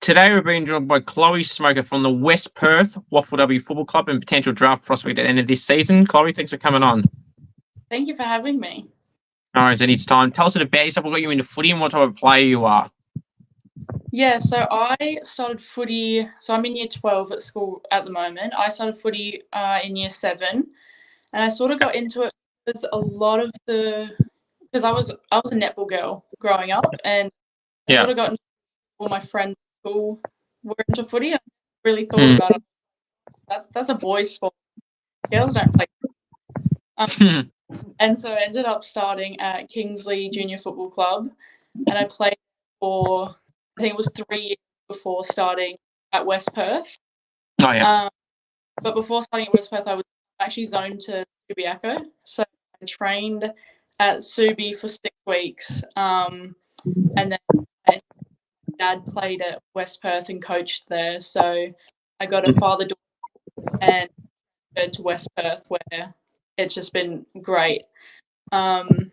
Today we're being joined by Chloe Smoker from the West Perth WAFLW Football Club and potential draft prospect at the end of this season. Chloe, thanks for coming on. Thank you for having me. All right, any time. Tell us a bit about yourself. What got you into footy and what type of player you are? Yeah, so I started footy. So I'm in year 12 at school at the moment. I started footy in year 7, and I sort of got into it because I was a netball girl growing up, and I sort of got into all my friends at school were into footy. And I really thought about it. That's a boys' sport. Girls don't play. And so I ended up starting at Kingsley Junior Football Club, and I played for, I think it was 3 years before starting at West Perth. Oh, yeah. But before starting at West Perth, I was actually zoned to Subiaco. So I trained at Subi for 6 weeks. And then my dad played at West Perth and coached there. So I got a father-daughter and transferred to West Perth, where it's just been great. And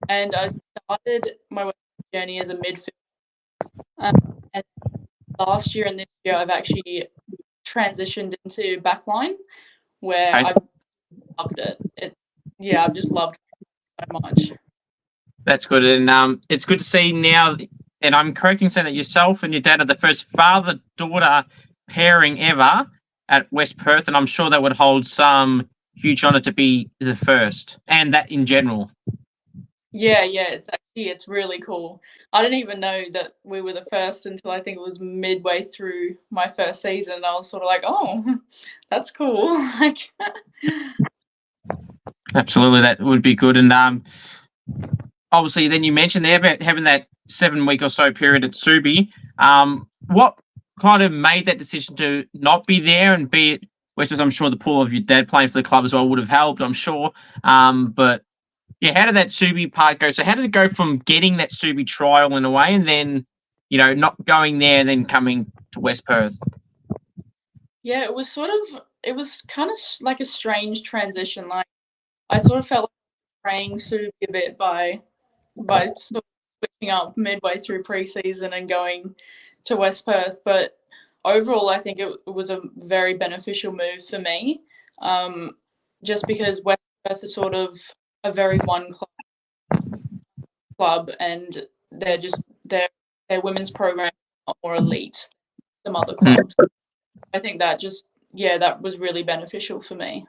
I started my journey as a midfielder. And last year and this year, I've actually transitioned into backline, where I've loved it. I've just loved it so much. That's good. And it's good to see now, and I'm correct in saying that yourself and your dad are the first father-daughter pairing ever at West Perth, and I'm sure that would hold some huge honour to be the first, and that in general. Yeah, it's really cool. I didn't even know that we were the first until I think it was midway through my first season, and I was sort of like, oh, that's cool. Like, absolutely, that would be good. And obviously, then you mentioned there about having that 7-week or so period at Subi. What kind of made that decision to not be there and be at West Perth? I'm sure the pull of your dad playing for the club as well would have helped, I'm sure. But yeah, how did that Subi part go? So how did it go from getting that Subi trial in a way and then, not going there and then coming to West Perth? Yeah, it was kind of like a strange transition. Like, I sort of felt like praying Subi a bit by sort of switching up midway through preseason and going to West Perth. But overall, I think it was a very beneficial move for me, just because West Perth is sort of a very one club, and their women's program is a lot more elite than some other clubs. I think that that was really beneficial for me.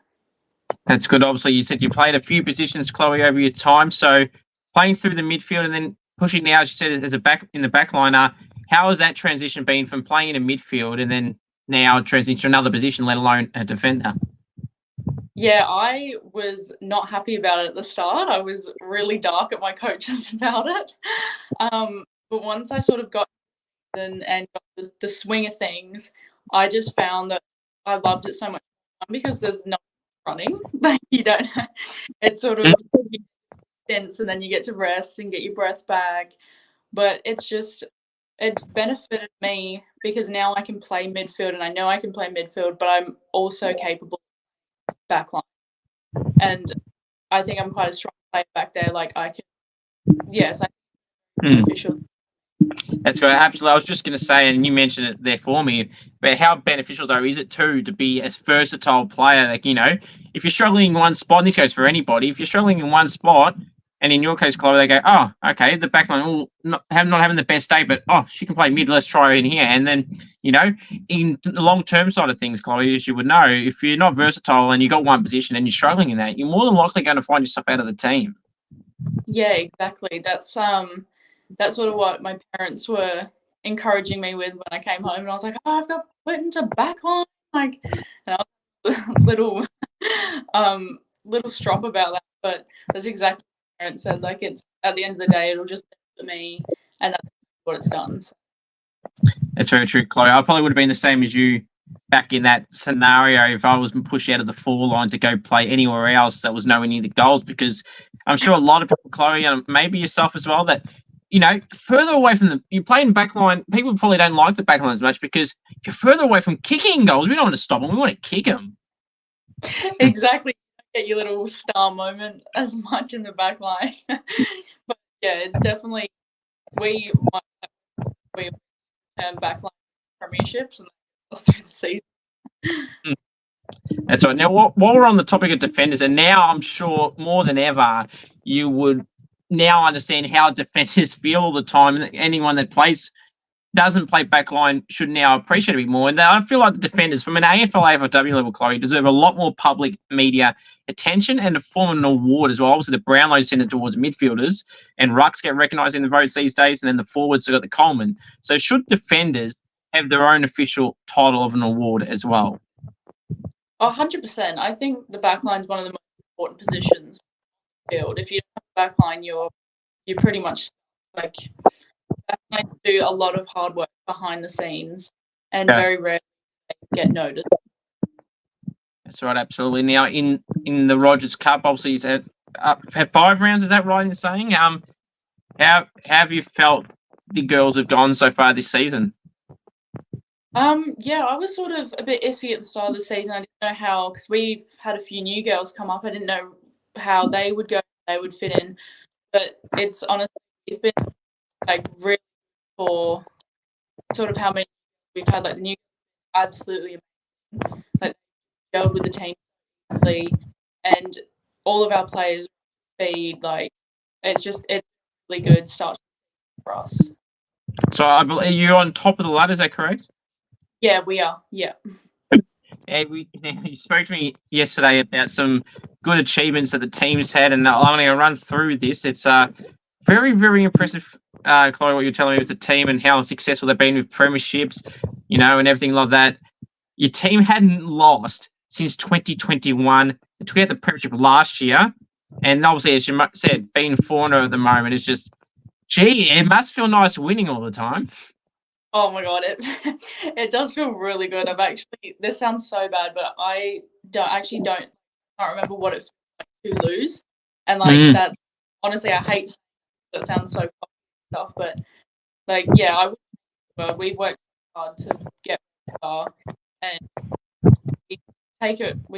That's good. Obviously, you said you played a few positions, Chloe, over your time. So playing through the midfield and then pushing now, as you said, as in the back line, how has that transition been from playing in a midfield and then now transitioning to another position, let alone a defender? Yeah, I was not happy about it at the start. I was really dark at my coaches about it. But once I sort of got and got the swing of things, I just found that I loved it so much because there's no running. Like, you don't. It's sort of tense, and then you get to rest and get your breath back. But it's benefited me because now I can play midfield, and I know I can play midfield, but I'm also capable of backline. And I think I'm quite a strong player back there. Like, I can, yes, I think it's beneficial. That's great. Absolutely. I was just going to say, and you mentioned it there for me, but how beneficial, though, is it, too, to be a versatile player? Like, if you're struggling in one spot, and this goes for anybody, if you're struggling in one spot, and in your case, Chloe, they go, oh, okay, the backline, not having the best day, but, oh, she can play mid, let's try her in here. And then, in the long-term side of things, Chloe, as you would know, if you're not versatile and you've got one position and you're struggling in that, you're more than likely going to find yourself out of the team. Yeah, exactly. That's sort of what my parents were encouraging me with when I came home, and I was like, oh, I've got put into backline, like, and I was a little strop about that, but that's exactly what my parents said. Like, it's at the end of the day, it'll just benefit me, and that's what it's done. So. That's very true, Chloe. I probably would have been the same as you back in that scenario if I was pushed out of the 4 line to go play anywhere else that was nowhere near the goals, because I'm sure a lot of people, Chloe, and maybe yourself as well, that further away from you play in backline, people probably don't like the backline as much because if you're further away from kicking goals, we don't want to stop them, we want to kick them. Exactly. Get your little star moment as much in the backline. But yeah, it's definitely, we term backline premierships and lost through the season. That's right. Now, while we're on the topic of defenders, and now I'm sure more than ever, you would now understand how defenders feel all the time. And anyone that doesn't play backline should now appreciate it a bit more. And I feel like the defenders from an AFLW level, Chloe, deserve a lot more public media attention and a form of an award as well. Obviously, the Brownlows send it towards midfielders, and rucks get recognised in the votes these days, and then the forwards have got the Coleman. So should defenders have their own official title of an award as well? 100%. I think the backline is one of the most important positions in the field. If you don't have a backline, you're pretty much like backline do a lot of hard work behind the scenes and very rarely get noticed. That's right, absolutely. Now in the Rogers Cup, obviously he's had 5 rounds. Is that right in saying? How have you felt the girls have gone so far this season? Yeah, I was sort of a bit iffy at the start of the season. I didn't know how, because we've had a few new girls come up. I didn't know how they would go, they would fit in. But it's honestly, it's been like really for sort of how many we've had. Like the new, absolutely amazing. Like gelled with the team, and all of our players speed. Like it's really good start for us. So I believe you're on top of the ladder. Is that correct? Yeah, we are. Yeah. You spoke to me yesterday about some good achievements that the team's had, and I'm going to run through this. It's very, very impressive, Chloe, what you're telling me with the team and how successful they've been with premierships, and everything like that. Your team hadn't lost since 2021. It took out the premiership last year, and obviously, as you said, being 4-0 at the moment is just, it must feel nice winning all the time. Oh my god, it does feel really good. This sounds so bad, but I can't remember what it feels like to lose, and like that. Honestly, I hate that. Sounds so stuff, but like we've worked hard to get far, and we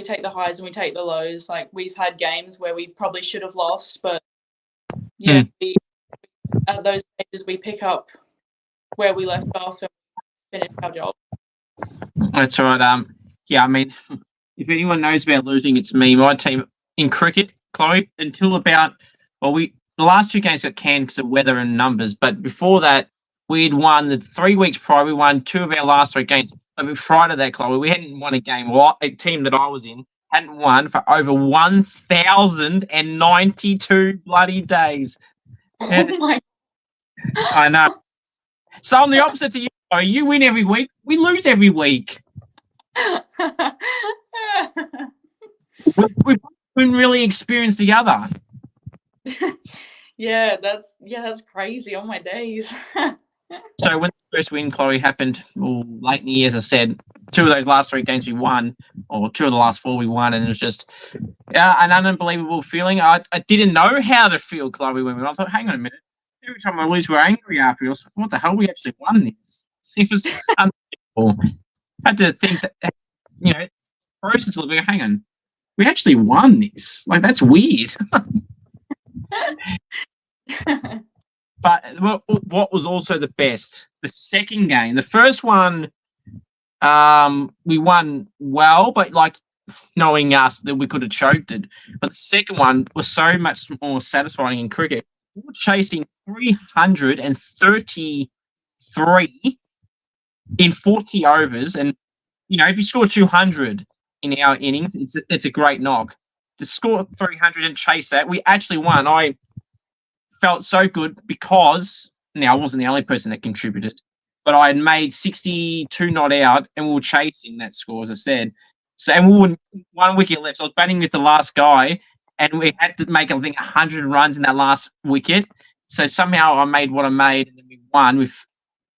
take the highs and we take the lows. Like we've had games where we probably should have lost, but at those stages we pick up where we left off and finish our job. That's right. I mean, if anyone knows about losing, it's me. My team in cricket, Chloe, until about the last 2 games got canned because of weather and numbers. But before that, we'd won the 3 weeks prior. We won 2 of our last 3 games. But prior to that, Chloe, we hadn't won a game. Well, a team that I was in hadn't won for over 1,092 bloody days. Oh my! I know. So I'm the opposite to you. You win every week. We lose every week. We've been really experienced together. Yeah, that's crazy. On my days. So when the first win, Chloe, happened late in the year, as I said, 2 of those last 3 games we won, or 2 of the last 4 we won, and it was just an unbelievable feeling. I didn't know how to feel, Chloe, when we won. I thought, hang on a minute. Every time I lose, we're angry after. I was like, what the hell? We actually won this. It was unbelievable. I had to think that, process a little bit. Hang on. We actually won this. Like, that's weird. But what was also the best? The second game. The first one, we won well, but like knowing us that we could have choked it. But the second one was so much more satisfying in cricket. We were chasing 333 in 40 overs, and if you score 200 in our innings, it's a great knock. To score 300 and chase that, we actually won. I felt so good because now I wasn't the only person that contributed, but I had made 62 not out, and we were chasing that score, as I said. So, and we were 1 wicket left. So I was batting with the last guy, and we had to make, I think, 100 runs in that last wicket. So somehow I made what I made, and then we won with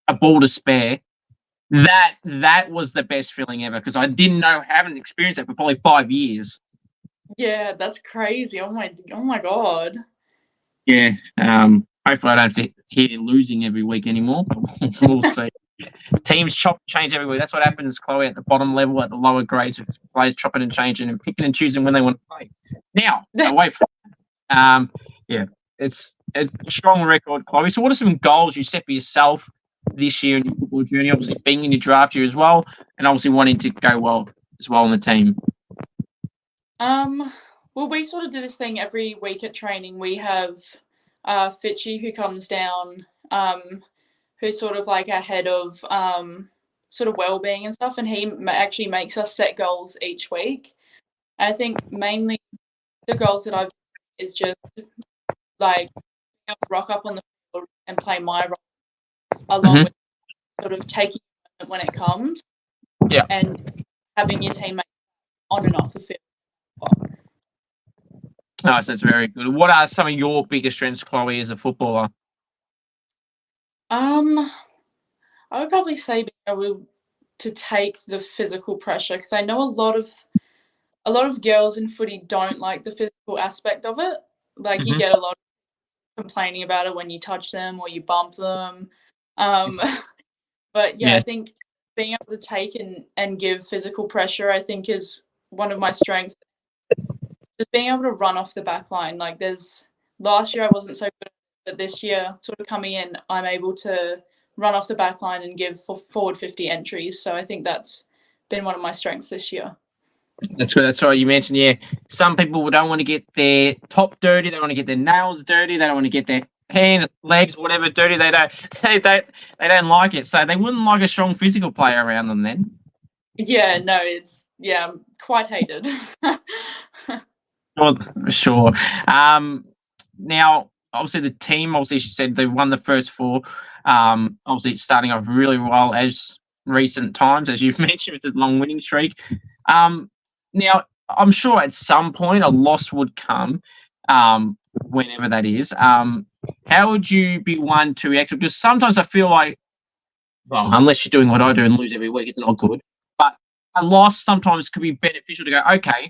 a ball to spare. That was the best feeling ever, because I haven't experienced that for probably 5 years. Yeah, that's crazy. Oh my god. Yeah. Hopefully I don't have to hear losing every week anymore, but we'll see. Teams chop and change every week. That's what happens, Chloe, at the bottom level, at the lower grades, with players chopping and changing and picking and choosing when they want to play. Now, away from it's a strong record, Chloe. So what are some goals you set for yourself this year in your football journey? Obviously, being in your draft year as well, and obviously wanting to go well as well in the team. Well, we sort of do this thing every week at training. We have Fitchy who comes down, who's sort of like our head of sort of well-being and stuff, and he actually makes us set goals each week. And I think mainly the goals that I've is just like rock up on the field and play my role along with sort of taking it when it comes, and having your teammates on and off the field. Nice, that's very good. What are some of your biggest strengths, Chloe, as a footballer? I would probably say being able to take the physical pressure, because I know a lot of girls in footy don't like the physical aspect of it. Like you get a lot of complaining about it when you touch them or you bump them. But yeah, I think being able to take and give physical pressure, I think, is one of my strengths. Just being able to run off the back line. Like last year I wasn't so good, but this year sort of coming in, I'm able to run off the back line and give forward 50 entries. So I think that's been one of my strengths this year. That's good. That's right. You mentioned, some people don't want to get their top dirty. They want to get their nails dirty. They don't want to get their hand, legs, whatever dirty. They don't like it. So they wouldn't like a strong physical player around them then. Yeah, no, I'm quite hated. For sure. Now, obviously, the team, she said they won the first four. Obviously, it's starting off really well as recent times, as you've mentioned, with the long winning streak. Now, I'm sure at some point a loss would come, whenever that is. How would you be one to actually? Because sometimes I feel like, well, unless you're doing what I do and lose every week, it's not good. But a loss sometimes could be beneficial to go, okay,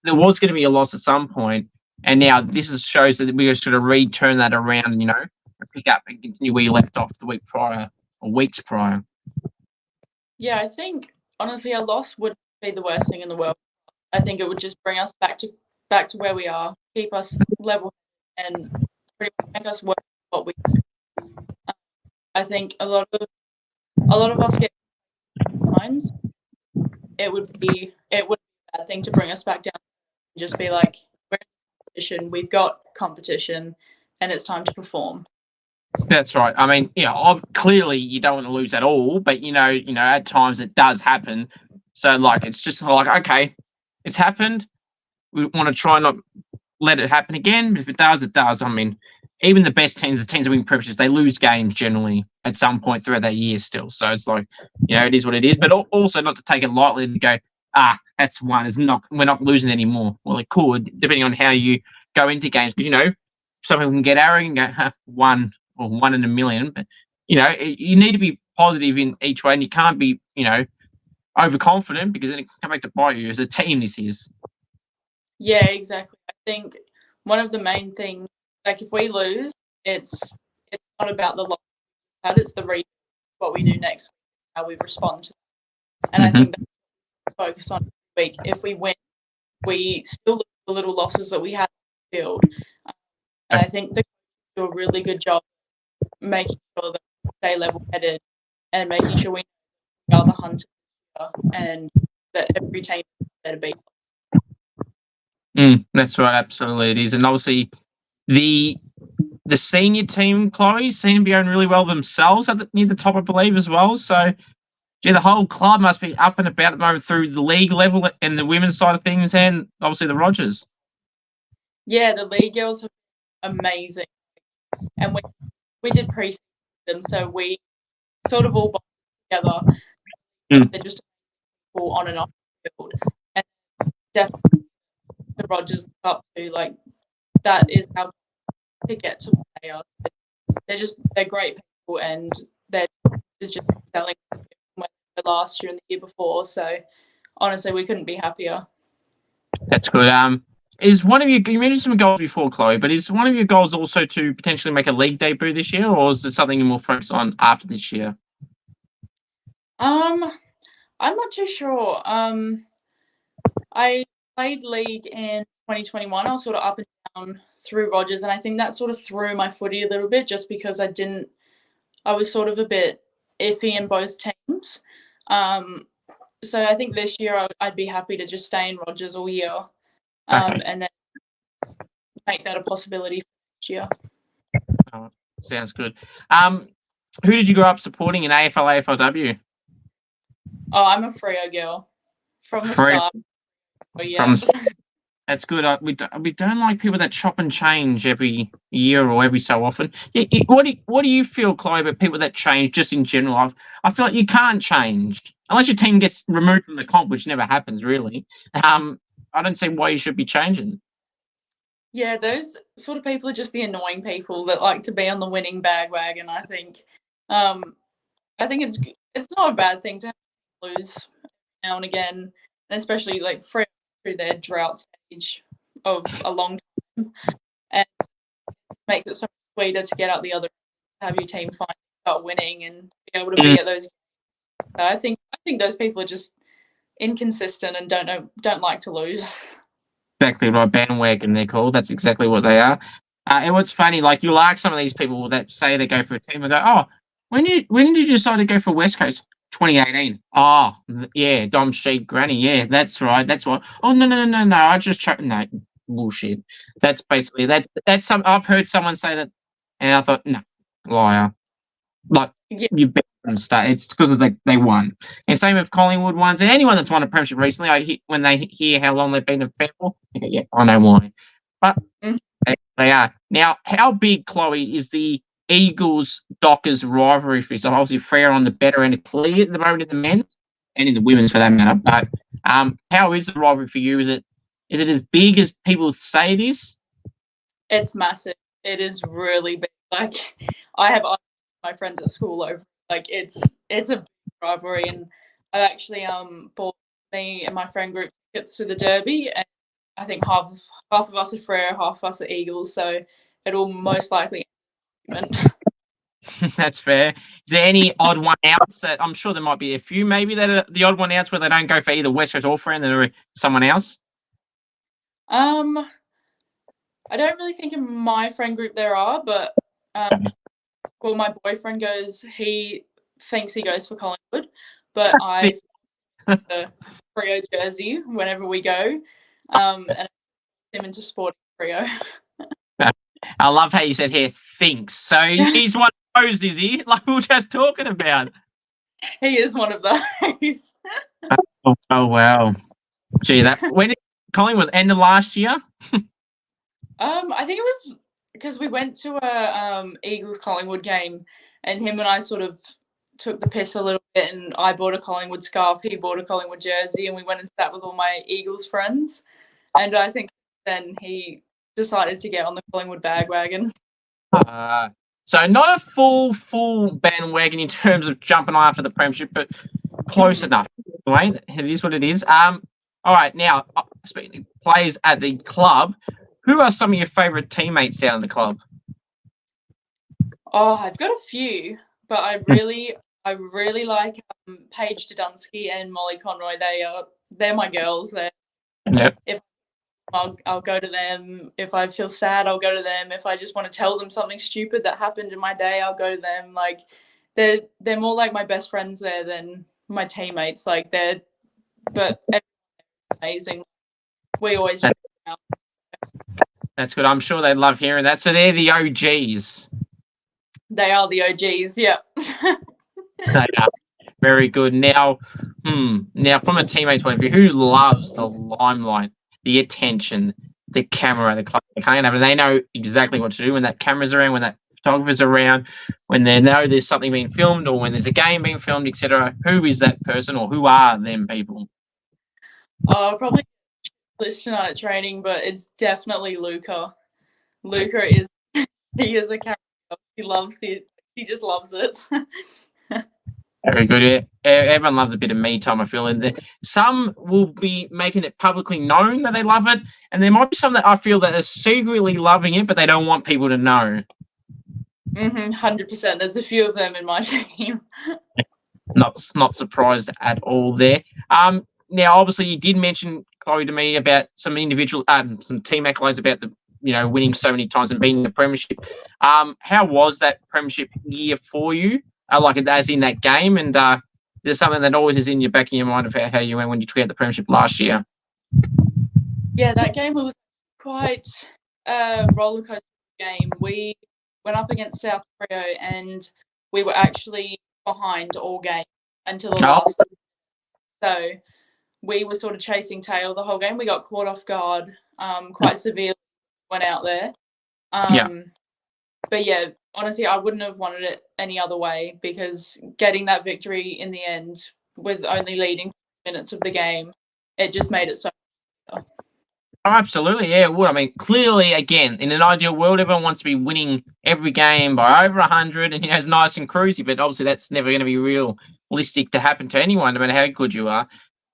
there was going to be a loss at some point, and now this shows that we're just going to turn that around, and pick up and continue where you left off the week prior or weeks prior. Yeah, I think honestly a loss would be the worst thing in the world. I think it would just bring us back to where we are, keep us level, and pretty much make us work what we do. I think a lot of us get times. It would be a bad thing to bring us back down and just be like, we're in competition, we've got competition, and it's time to perform. That's right. I mean, clearly you don't want to lose at all, but at times it does happen. So it's just okay, it's happened. We want to try not let it happen again. But if it does, it does. I mean, even the best teams, the teams that win premierships, they lose games generally at some point throughout that year still. So it's it is what it is. But also not to take it lightly and go, that's one. We're not losing anymore. Well, it could, depending on how you go into games, because some people can get arrogant and go, one or one in a million. But you need to be positive in each way, and you can't be overconfident, because then it can come back to bite you. As a team, this is. Yeah, exactly. I think one of the main things, like if we lose, it's not about the loss it's the reason what we do next, how we respond to that. And I think that's what we focus on every week. If we win, we still look at the little losses that we had on the field. And I think they do a really good job making sure that we stay level-headed and making sure we are the hunters and that every team is there to beat. That's right, absolutely it is. And obviously the senior team, Chloe, seem to be going really well themselves near the top, I believe, as well. So the whole club must be up and about at the moment through the league level and the women's side of things, and obviously the Rogers. Yeah, the league girls are amazing. And we did pre-season them, so we sort of all bonded together. They're just people on and off the field. And definitely the Rogers up to that is how to get to where they are. They're great people, and they're just selling last year and the year before. So honestly, we couldn't be happier. That's good. Is one of you mentioned some goals before, Chloe, but is one of your goals also to potentially make a league debut this year, or is it something you're more focused on after this year? I'm not too sure. I played league in 2021. I was sort of up and down through Rogers, and I think that sort of threw my footy a little bit, just because I didn't I was sort of a bit iffy in both teams. So I think this year I'd be happy to just stay in Rogers all year, Okay. and then make that a possibility for next year. Oh, sounds good. Who did you grow up supporting in AFL, AFLW? Oh, I'm a Freo girl from the Freo. start. Oh, yeah. That's good. We don't like people that chop and change every year or every so often. What do you feel, Chloe, about people that change just in general? I feel like you can't change unless your team gets removed from the comp, which never happens really. I don't see why you should be changing. Yeah, those sort of people are just the annoying people that like to be on the winning bandwagon. I think it's not a bad thing to lose now and again, and especially like through their drought stage of a long time, and it makes it so much sweeter to get out the other, have your team finally start winning and be able to be at those. So I think those people are just inconsistent and don't like to lose. Exactly right, bandwagon they're called. That's exactly what they are. And what's funny, like you'll ask some of these people that say they go for a team and go, "Oh, when did you decide to go for West Coast?" 2018. Oh, yeah, Dom Sheep Granny. Yeah, that's right. That's what. Oh no. I just no bullshit. That's basically that's some. I've heard someone say that, and I thought, no, liar. Like you bet from the start. It's good that they won. And same with Collingwood ones and anyone that's won a premiership recently. When they hear how long they've been in football, yeah, I know why. But they are now. How big, Chloe, is the Eagles Dockers rivalry for you? So obviously Freo on the better end of clear at the moment in the men's and in the women's for that matter. But how is the rivalry for you? Is it as big as people say it is? It's massive. It is really big. Like I have my friends at school over. Like it's a big rivalry, and I actually bought me and my friend group tickets to the Derby, and I think half of us are Freo, half of us are Eagles. So it'll most likely. That's fair. Is there any odd one outs that I'm sure there might be a few maybe that are the odd one outs where they don't go for either West Coast or Freo and they're someone else? I don't really think in my friend group there are, but well, my boyfriend he thinks he goes for Collingwood, but I the Freo jersey whenever we go, and him into sporting Freo. I love how you said here thinks. So he's one of those, is he? Like we were just talking about. He is one of those. Oh wow. Gee, when did Collingwood end of last year? I think it was because we went to a Eagles Collingwood game, and him and I sort of took the piss a little bit, and I bought a Collingwood scarf, he bought a Collingwood jersey, and we went and sat with all my Eagles friends, and I think then he decided to get on the Collingwood bandwagon. So not a full bandwagon in terms of jumping after the premiership, but close enough. Anyway, it is what it is. All right, now speaking of players at the club, who are some of your favourite teammates out in the club? Oh, I've got a few, but I really like Paige Dudunsky and Molly Conroy. They're my girls. Yep. If I'll go to them. If I feel sad, I'll go to them. If I just want to tell them something stupid that happened in my day, I'll go to them. Like they're more like my best friends there than my teammates. Like but amazing. We always. That's good. I'm sure they'd love hearing that. So they're the OGs. They are the OGs. Yep. They are. Very good. Now from a teammate point of view, who loves the limelight, the attention, the camera, the club? They know exactly what to do when that camera's around, when that photographer's around, when they know there's something being filmed or when there's a game being filmed, etc. Who is that person or who are them people? Probably list tonight at training, but it's definitely Luca. Luca is a character. She just loves it. Very good. Everyone loves a bit of me time, I feel. And some will be making it publicly known that they love it, and there might be some that I feel that are secretly loving it, but they don't want people to know. 100%. There's a few of them in my team. Not surprised at all there. Now, obviously, you did mention, Chloe, to me about some individual, some team accolades about the winning so many times and being in the premiership. How was that premiership year for you? Like as in that game, and there's something that always is in your back of your mind of how you went when you took out the premiership last year. Yeah, that game was quite a roller coaster game. We went up against South Korea and we were actually behind all game until the last. So we were sort of chasing tail the whole game. We got caught off guard quite severely. Went out there. But yeah, honestly, I wouldn't have wanted it any other way, because getting that victory in the end with only leading minutes of the game, it just made it so. Oh, absolutely, yeah, it would. I mean, clearly, again, in an ideal world, everyone wants to be winning every game by over 100, and it's nice and cruisy. But obviously, that's never going to be realistic to happen to anyone, no matter how good you are.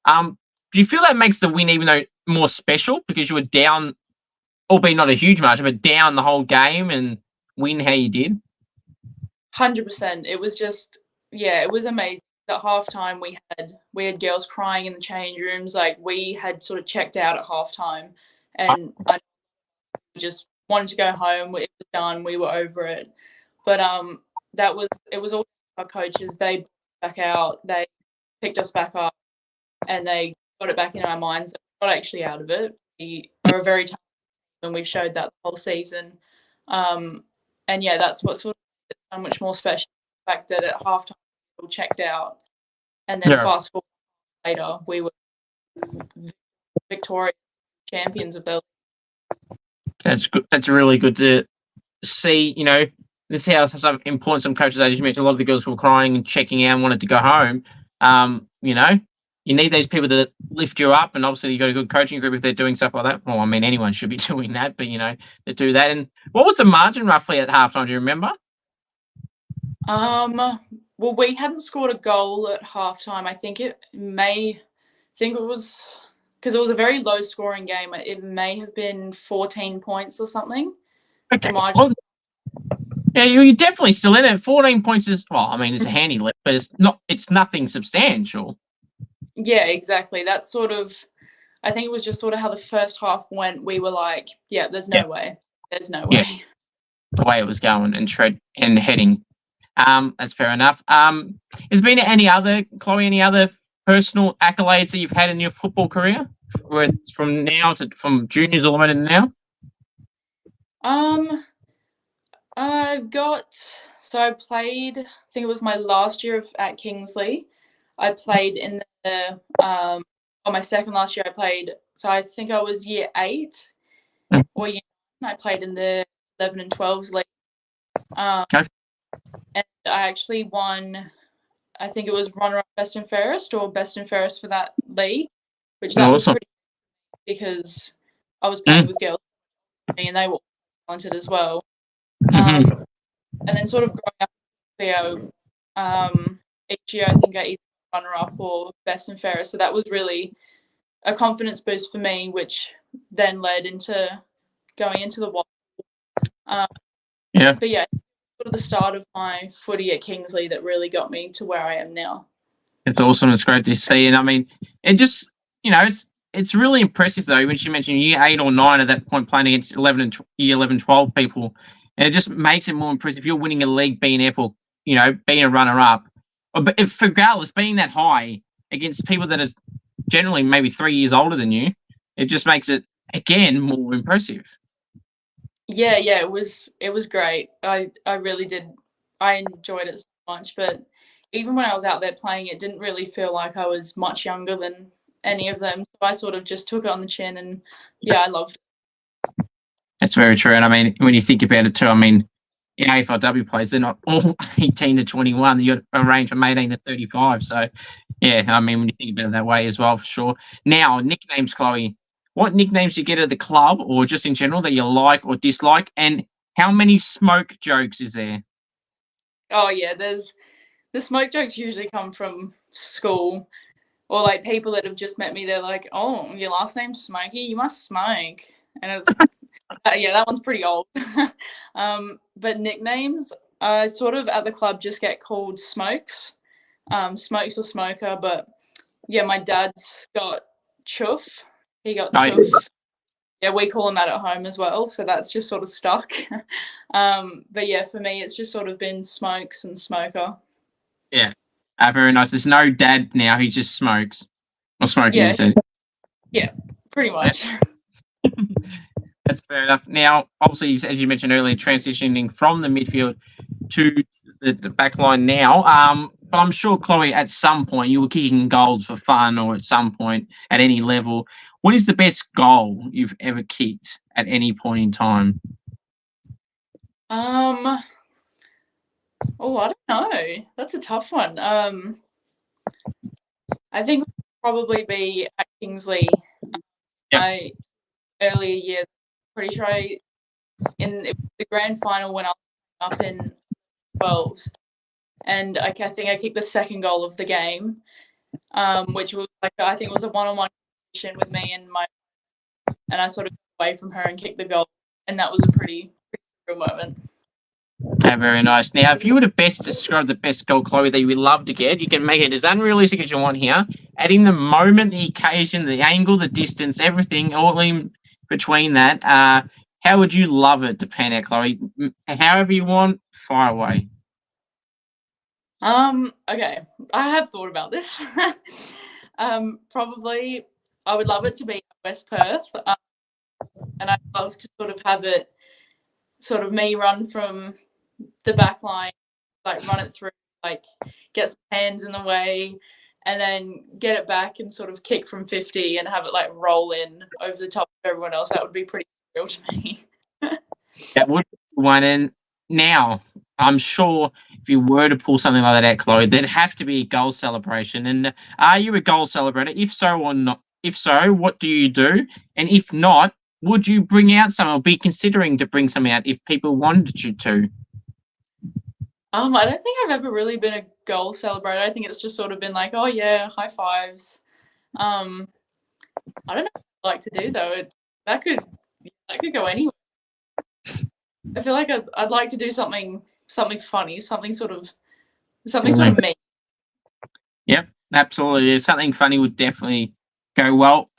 Do you feel that makes the win even though more special because you were down, albeit not a huge margin, but down the whole game and win how you did? 100%. It was just, it was amazing. At halftime, we had girls crying in the change rooms. Like, we had sort of checked out at halftime, and I just wanted to go home. It was done. We were over it. But it was all our coaches. They brought us back out. They picked us back up, and they got it back in our minds. We're not actually out of it. We are a very talented team, and we've showed that the whole season. And yeah, that's what sort of made it so much more special. The fact that at halftime we were checked out, and then fast forward later, we were victorious champions of the league. That's good. That's really good to see. This is how some important some coaches, as you mentioned, a lot of the girls were crying and checking out and wanted to go home. You need these people to lift you up, and obviously you got a good coaching group if they're doing stuff like that. Well, I mean, anyone should be doing that, but to do that. And what was the margin roughly at halftime? Do you remember? Well, we hadn't scored a goal at halftime. I think it was because it was a very low scoring game. It may have been 14 points or something. Okay. Well, yeah, you're definitely still in it. 14 points is, well, I mean, it's a handy lift, but it's nothing substantial. Yeah, exactly. That's sort of, I think it was just sort of how the first half went. We were like, there's no way. There's no way. The way it was going and heading. That's fair enough. Has been any other personal accolades that you've had in your football career, from juniors all the way to now? I played, I think it was my last year at Kingsley. I played in on my second last year I played, so I think I was year 8 or year 9. I played in the 11 and 12s league. And I actually won, I think it was runner-up best and fairest for that league, which that was pretty, because I was playing with girls and they were talented as well. And then sort of growing up, each year I think I either runner-up or best and fairest. So that was really a confidence boost for me, which then led into going into the WAFLW. But yeah, sort of the start of my footy at Kingsley that really got me to where I am now. It's awesome. It's great to see. And I mean, it just, it's really impressive though, when she mentioned year 8 or 9 at that point playing against year 11, 12 people. And it just makes it more impressive. You're winning a league, being there for, being a runner-up. But regardless, being that high against people that are generally maybe 3 years older than you, it just makes it, again, more impressive. Yeah, it was great. I really did. I enjoyed it so much. But even when I was out there playing, it didn't really feel like I was much younger than any of them. So I sort of just took it on the chin, and I loved it. That's very true. And I mean, when you think about it too, I mean, AFLW players, they're not all 18 to 21. You've got a range from 18 to 35. So, yeah, I mean, when you think about it that way as well, for sure. Now, nicknames, Chloe. What nicknames do you get at the club or just in general that you like or dislike? And how many smoke jokes is there? Oh, yeah, the smoke jokes usually come from school, or like people that have just met me. They're like, "Oh, your last name's Smokey, you must smoke." And it's that one's pretty old. But nicknames, sort of at the club just get called Smokes, Smokes or Smoker. But yeah, my dad's got Chuff. He got Chuff. Yeah, we call them that at home as well, so that's just sort of stuck. But yeah, for me, it's just sort of been Smokes and Smoker. Yeah. Very nice. There's no dad now. He just smokes. Or smoking, you Yeah, said. yeah, pretty much. That's fair enough. Now, obviously, as you mentioned earlier, transitioning from the midfield to the back line now. But I'm sure, Chloe, at some point you were kicking goals for fun, or at some point at any level. What is the best goal you've ever kicked at any point in time? Oh, I don't know. That's a tough one. I think it would probably be at Kingsley. Yep. My earlier years, pretty sure in the grand final when I was up in 12s, and I think I kicked the second goal of the game, which was like I think it was a one-on-one competition with me and I sort of got away from her and kicked the goal, and that was a pretty real moment. Very nice. Now, if you were to best describe the best goal, Chloe, that you would love to get, you can make it as unrealistic as you want here. Adding the moment, the occasion, the angle, the distance, everything, all in between that. How would you love it to pan out, Chloe? However you want, fire away. Okay, I have thought about this. Probably, I would love it to be West Perth, and I'd love to sort of have it, sort of me run from the back line, like run it through, like get some hands in the way, and then get it back and sort of kick from 50 and have it like roll in over the top of everyone else. That would be pretty real to me. That would be one. And now, I'm sure if you were to pull something like that out, Chloe, there'd have to be a goal celebration. And are you a goal celebrator? If so or not? If so, what do you do? And if not, would you bring out some, or be considering to bring some out if people wanted you to? I don't think I've ever really been a goal celebrator. I think it's just sort of been like, oh yeah, high fives. I don't know what I'd like to do though. That could go anywhere. I feel like I'd like to do something funny, something sort of me. Yep, absolutely. Something funny would definitely go well.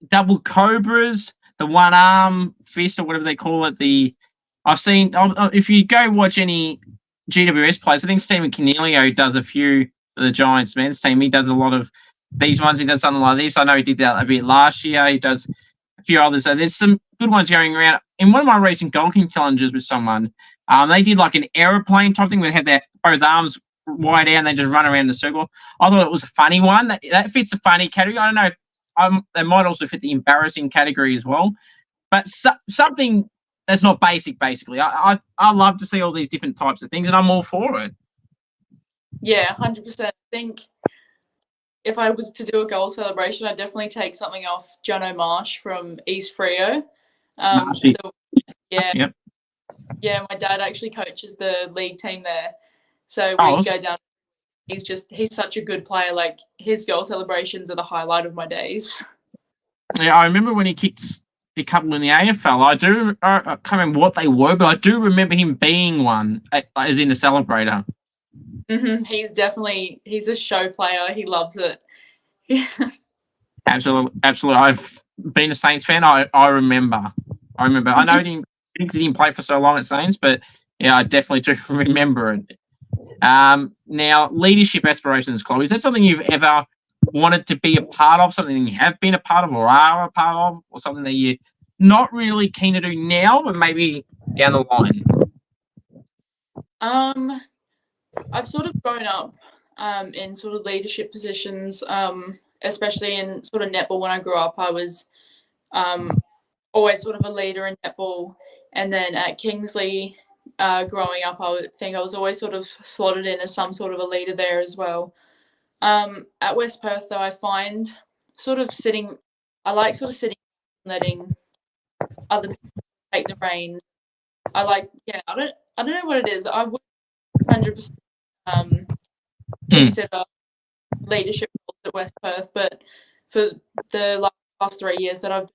Double cobras, the one arm fist or whatever they call it. I've seen. If you go watch any GWS players, I think Stephen Cornelio does a few for the Giants men's team. He does a lot of these ones. He does something like this. I know he did that a bit last year. He does a few others. So there's some good ones going around. In one of my recent golfing challenges with someone, they did like an aeroplane type thing where they had their both arms wide out and they just run around in a circle. I thought it was a funny one. That fits the funny category. I don't know if they might also fit the embarrassing category as well. But something that's not basic, basically. I love to see all these different types of things, and I'm all for it. Yeah, 100%. I think if I was to do a goal celebration, I'd definitely take something off Jono Marsh from East Freo. Yep. Yeah, my dad actually coaches the league team there. So we go down. He's such a good player. Like, his goal celebrations are the highlight of my days. Yeah, I remember when he kicked a couple in the AFL. I can't remember what they were, but I do remember him being one, as in a celebrator. Mm-hmm. He's a show player. He loves it. Absolutely. I've been a Saints fan. I remember. I know he didn't play for so long at Saints, but yeah, I definitely do remember it. Now, leadership aspirations, Chloe. Is that something you've ever wanted to be a part of? Something you have been a part of, or are a part of, or something that you're not really keen to do now, but maybe down the line? I've sort of grown up in sort of leadership positions, especially in sort of netball. When I grew up, I was always sort of a leader in netball, and then at Kingsley, growing up, I would think I was always sort of slotted in as some sort of a leader there as well. At West Perth, though, I find I like sort of sitting, letting other people take the reins. I don't know what it is. I would 100% consider leadership roles at West Perth, but for the last 3 years that I've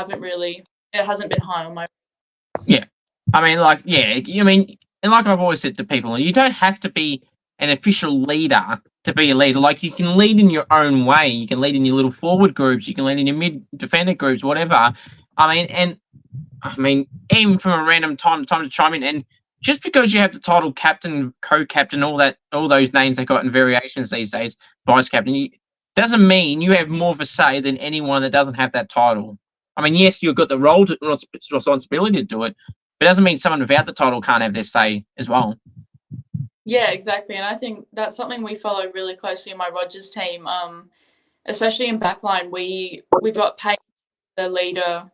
been there, it hasn't been high on my. Yeah. And like I've always said to people, you don't have to be an official leader to be a leader. Like, you can lead in your own way. You can lead in your little forward groups. You can lead in your mid defender groups, whatever. Even from a random time to chime in, and just because you have the title captain, co-captain, all those names they got in variations these days, vice captain, doesn't mean you have more of a say than anyone that doesn't have that title. Yes, you've got the role, responsibility to do it, but it doesn't mean someone without the title can't have their say as well. Yeah, exactly. And I think that's something we follow really closely in my Rogers team. Especially in backline, we've got Payne, the leader,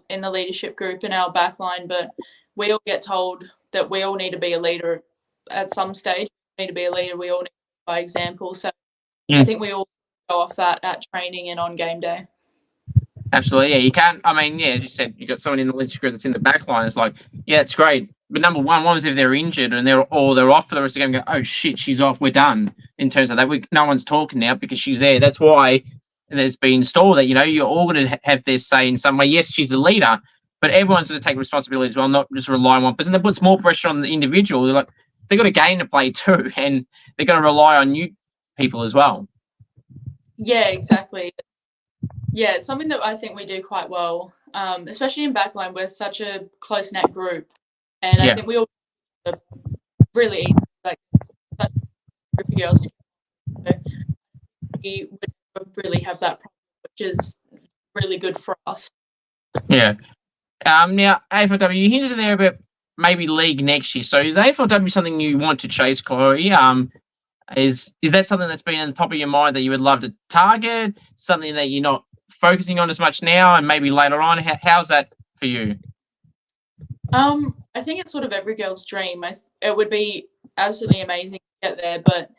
in the leadership group in our backline, but we all get told that we all need to be a leader at some stage. We need to be a leader. We all need to by example. So I think we all go off that at training and on game day. Absolutely, yeah. You can't. As you said, you got someone in the leadership group that's in the back line. It's like, yeah, it's great. But number one was if they're injured and they're off for the rest of the game. Go, oh shit, she's off. We're done. In terms of that, no one's talking now because she's there. That's why there's been installed that you're all going to have their say in some way. Yes, she's a leader, but everyone's going to take responsibility as well, not just rely on one person. That puts more pressure on the individual. They've got a game to play too, and they're going to rely on you people as well. Yeah, exactly. Yeah, it's something that I think we do quite well, especially in backline. We're such a close-knit group, and I think we all really easy, like such a group of girls. So we would really have that problem, which is really good for us. Yeah. Now, AFLW, you hinted there about maybe league next year. So is AFLW something you want to chase, Chloe? Is that something that's been in the top of your mind that you would love to target? Something that you're not focusing on as much now and maybe later on? How's that for you? I think it's sort of every girl's dream. It would be absolutely amazing to get there, but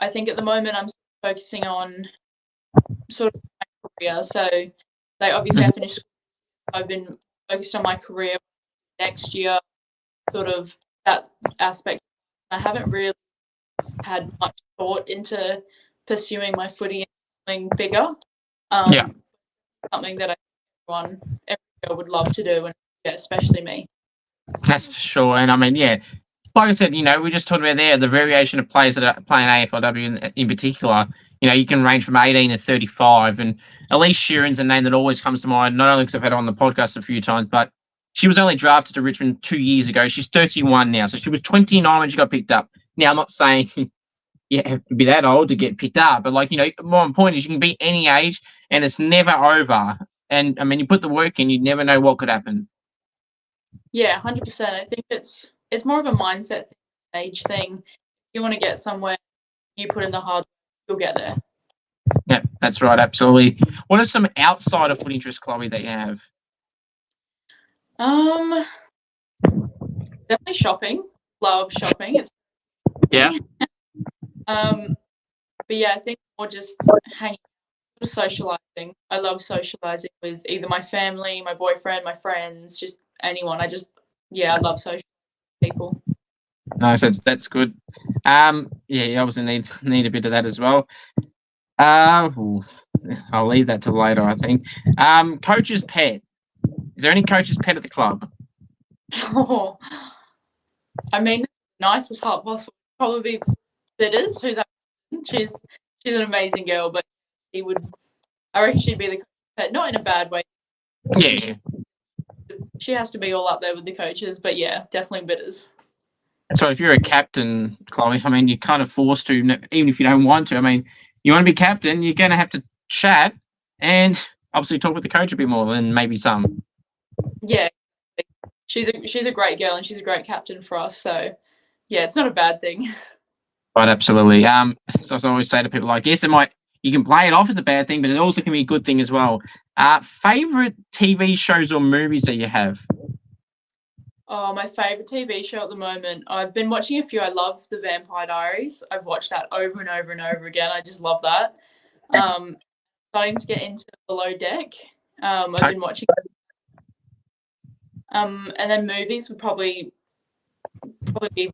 I think at the moment I'm focusing on sort of my career. So, obviously I finished. I've been focused on my career next year, sort of that aspect. I haven't really had much thought into pursuing my footy and something bigger. Something that every girl would love to do, and especially me. That's for sure. And like I said, we just talked about the variation of players that are playing AFLW in particular. You can range from 18 to 35. And Elise Sheeran's a name that always comes to mind, not only because I've had her on the podcast a few times, but she was only drafted to Richmond 2 years ago. She's 31 now. So she was 29 when she got picked up. Now, I'm not saying you have to be that old to get picked up, but more important is you can be any age and it's never over. And you put the work in, you never know what could happen. Yeah, 100%. I think it's more of a mindset age thing. If you want to get somewhere, you put in the hard work, you'll get there. Yeah, that's right. Absolutely. What are some outside of foot interests, Chloe, that you have? Definitely shopping. Love shopping. It's but yeah, I think more just hanging out, socializing. I love socializing with either my family, my boyfriend, my friends, just anyone. I love social people. Nice, that's good. You obviously need a bit of that as well. I'll leave that to later, I think. Coach's pet. Is there any coach's pet at the club? Oh, the nicest heart possible probably Bitters, she's an amazing girl, but I reckon she'd be the coach pet, not in a bad way. Yeah. She has to be all up there with the coaches, but yeah, definitely Bitters. So if you're a captain, Chloe, you're kind of forced to, even if you don't want to. You want to be captain, you're going to have to chat and obviously talk with the coach a bit more than maybe some. Yeah, she's a great girl and she's a great captain for us. So yeah, it's not a bad thing. Right, absolutely. So I always say to people, yes, you can play it off as a bad thing, but it also can be a good thing as well. Favorite TV shows or movies that you have? Oh, my favourite TV show at the moment. I've been watching a few. I love The Vampire Diaries. I've watched that over and over and over again. I just love that. Starting to get into Below Deck. I've been watching. And then movies would probably be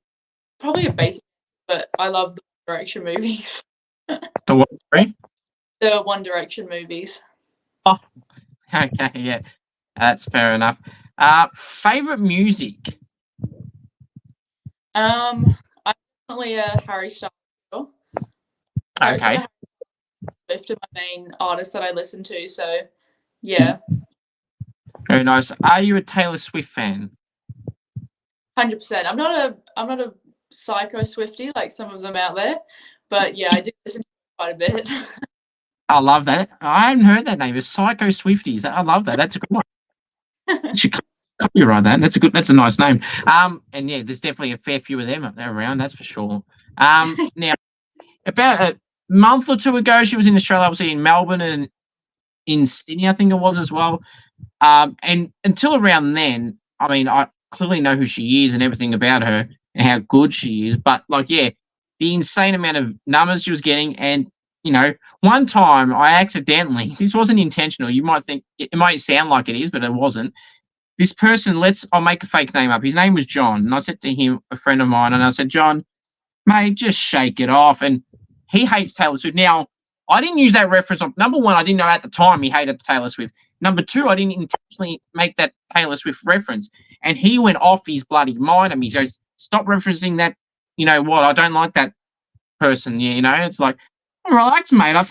a basic, but I love the One Direction movies. The what? Sorry? The One Direction movies. Oh, okay, yeah, that's fair enough. Favorite music? I'm definitely a Harry Styles girl. Okay. Swift are my main artists that I listen to, so yeah. Very nice. Are you a Taylor Swift fan? 100%. I'm not a psycho Swiftie like some of them out there, but yeah, I do listen to quite a bit. I love that. I haven't heard that name. It's Psycho Swifties. I love that. That's a good one. You should copyright that. That's a nice name. And yeah, there's definitely a fair few of them up there around. That's for sure. Now about a month or two ago, she was in Australia. Obviously in Melbourne and in Sydney, I think it was as well. And until around then, I mean, I clearly know who she is and everything about her and how good she is. But like, yeah, the insane amount of numbers she was getting, and one time I accidentally, this wasn't intentional. You might think it might sound like it is, but it wasn't. This person, I'll make a fake name up. His name was John, and I said to him, a friend of mine, and I said, John, mate, just shake it off. And he hates Taylor Swift. Now, I didn't use that reference. Number one, I didn't know at the time he hated Taylor Swift. Number two, I didn't intentionally make that Taylor Swift reference. And he went off his bloody mind at me. He goes, stop referencing that. You know what? I don't like that person. It's like, relax, mate. I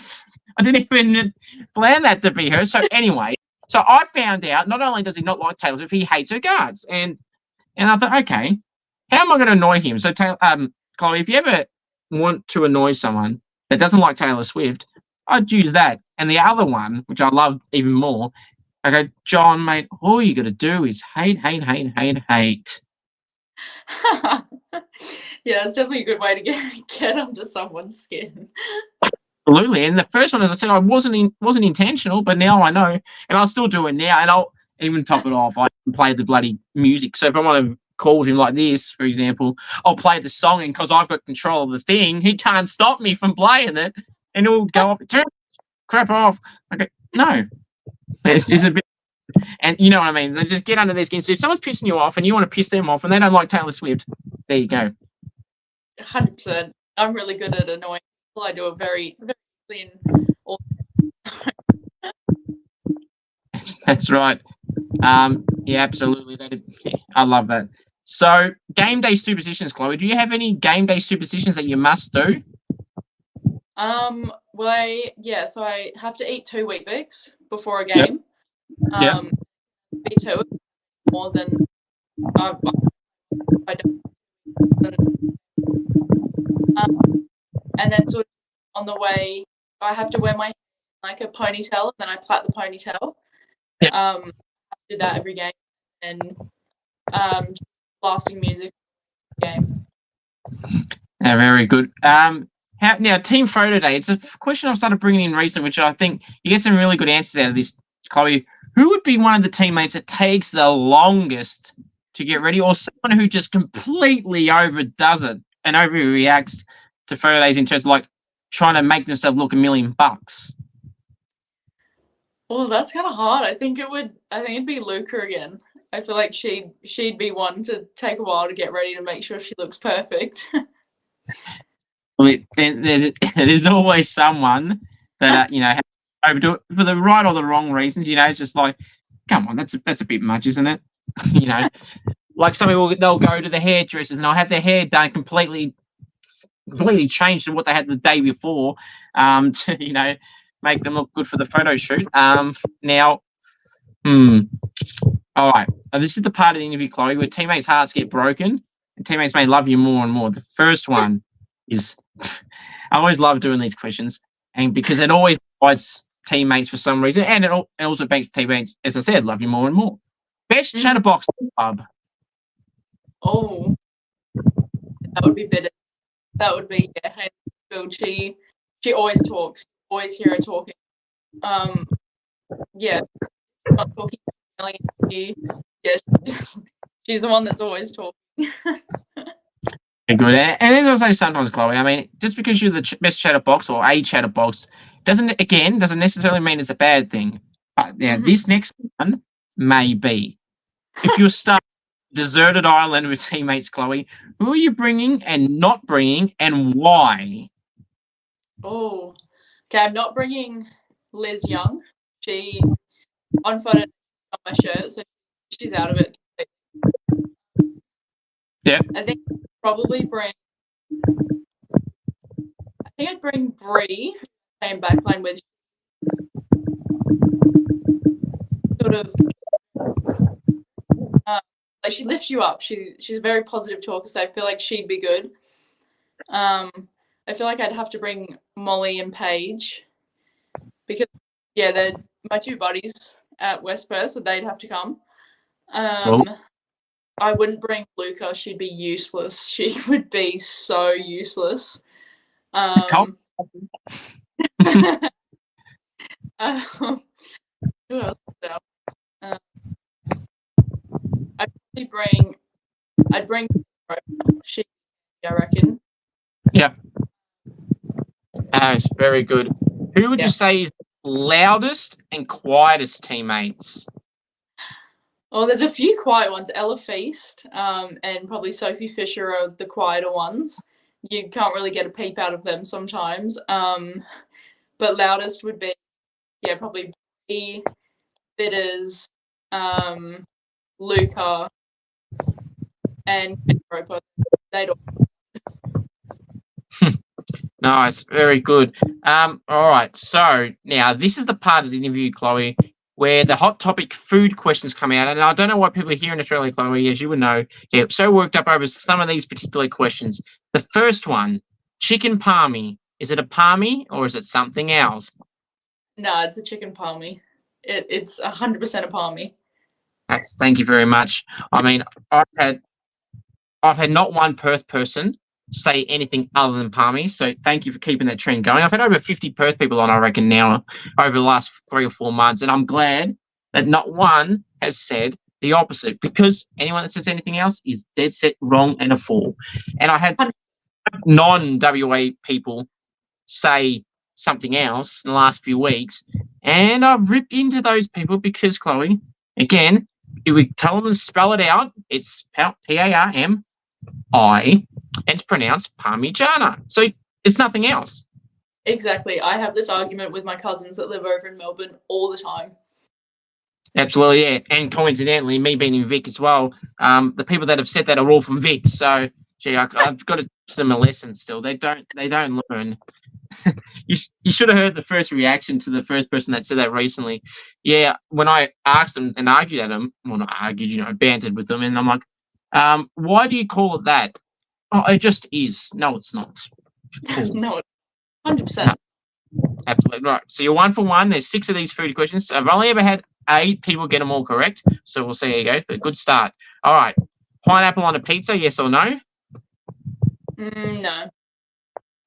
didn't even plan that to be her. So anyway, so I found out not only does he not like Taylor Swift, he hates her guts. And I thought, okay, how am I going to annoy him? So, Chloe, if you ever want to annoy someone that doesn't like Taylor Swift, I'd use that. And the other one, which I love even more, I go, John, mate, all you got to do is hate. Yeah, it's definitely a good way to get under someone's skin. Absolutely. And the first one, as I said, I wasn't intentional, but now I know, and I'll still do it now. And I'll even top it off. I can play the bloody music. So if I want to call him like this, for example, I'll play the song, and because I've got control of the thing, he can't stop me from playing it, and it'll go off. Turn crap off. Okay, no, it's just a bit. And you know what I mean? They just get under their skin. So if someone's pissing you off and you want to piss them off and they don't like Taylor Swift, there you go. 100%. I'm really good at annoying people. I do it very, very clean. That's right. Yeah, absolutely. I love that. So, game day superstitions, Chloe. Do you have any game day superstitions that you must do? Well, so I have to eat 2 Weet-Bix before a game. Yep. Me too. More than I don't. And then sort of on the way, I have to wear my hair like a ponytail, and then I plait the ponytail. Yep. I do that every game, and blasting music game. Yeah, very good. Now, team photo day. It's a question I've started bringing in recently, which I think you get some really good answers out of this, Chloe. Who would be one of the teammates that takes the longest to get ready, or someone who just completely overdoes it and overreacts to photo days in terms of like trying to make themselves look $1 million? Well, that's kind of hard. I think it'd be Luca again. I feel like she'd be one to take a while to get ready to make sure she looks perfect. Well, there is always someone that overdo it for the right or the wrong reasons. It's just like, come on, that's a bit much, isn't it? Like some people, they'll go to the hairdressers and they'll have their hair done completely changed to what they had the day before, to make them look good for the photo shoot. Now, all right. This is the part of the interview, Chloe, where teammates' hearts get broken and teammates may love you more and more. The first one is, I always love doing these questions, and because it always provides teammates for some reason, and it also makes teammates, as I said, love you more and more. Best chatterbox in the pub. Oh, that would be better. That would be Hayden. She always talks. Always hear her talking. Yeah, not talking. Yeah, she's the one that's always talking. Good. And there's also sometimes, Chloe, I mean, just because you're the best chatterbox or a chatterbox doesn't necessarily mean it's a bad thing. But this next one may be. If you're stuck on a deserted island with teammates, Chloe, who are you bringing and not bringing, and why? Oh, okay. I'm not bringing Liz Young. She on photo on my shirt, so she's out of it. Yeah. I think I'd bring Bree, who came backline with, sort of like she lifts you up. She's a very positive talker, so I feel like she'd be good. I feel like I'd have to bring Molly and Paige because they're my two buddies at West Perth, so they'd have to come. I wouldn't bring Luca. She'd be useless. She would be so useless. Who else is there? I'd bring she, I reckon. Yeah. That's very good. Who would you say is the loudest and quietest teammates? Well, there's a few quiet ones. Ella Feast and probably Sophie Fisher are the quieter ones. You can't really get a peep out of them sometimes. But loudest would be, probably B, Bitters, Luca, and Roper. They'd all. Nice, very good. All right, so now this is the part of the interview, Chloe, where the hot topic food questions come out. And I don't know why people are here in Australia, Chloe, as you would know, get so worked up over some of these particular questions. The first one, chicken palmy. Is it a palmy or is it something else? No, it's a chicken palmy. It's 100% a palmy. Thank you very much. I mean, I've had not one Perth person say anything other than palmy, so thank you for keeping that trend going. I've had over 50 Perth people on, I reckon, now over the last 3 or 4 months, and I'm glad that not one has said the opposite, because anyone that says anything else is dead set wrong and a fool. And I had non-WA people say something else in the last few weeks, and I've ripped into those people because, Chloe, again, if we tell them to spell it out, it's P-A-R-M-I, and it's pronounced Parmigiana. So it's nothing else. Exactly. I have this argument with my cousins that live over in Melbourne all the time. Absolutely, yeah. And coincidentally, me being in Vic as well, the people that have said that are all from Vic. So, gee, I've got to teach them a lesson still. They don't learn. You should have heard the first reaction to the first person that said that recently. Yeah, when I asked them and argued at them, well, not argued, bantered with them, and I'm like, why do you call it that? Oh, it just is. No, it's not. Cool. No, 100%. No. Absolutely right. So you're 1 for 1. There's 6 of these food questions. I've only ever had 8 people get them all correct. So we'll see how you go. But good start. All right. Pineapple on a pizza, yes or no? No.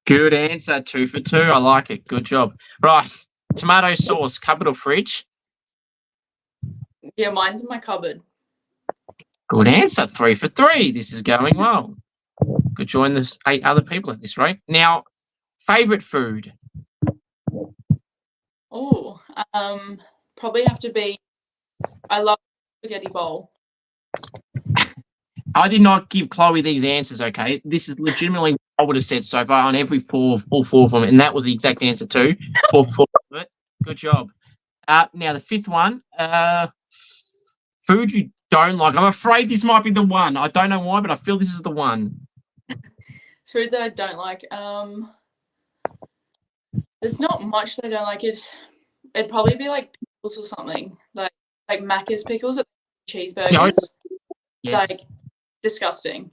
Good answer. 2 for 2. I like it. Good job. Right. Tomato sauce, cupboard or fridge? Yeah, mine's in my cupboard. Good answer. 3 for 3. This is going well. Could join the 8 other people at this rate. Now, favourite food? Oh, probably have to be. I love spaghetti bowl. I did not give Chloe these answers, okay? This is legitimately what I would have said so far on all 4 of them, and that was the exact answer too. 4 of it. Good job. Now, the 5th one, food you don't like. I'm afraid this might be the one. I don't know why, but I feel this is the one. Food that I don't like. There's not much that I don't like. It'd probably be like pickles or something, like Macca's pickles, cheeseburgers. Yes. Like disgusting.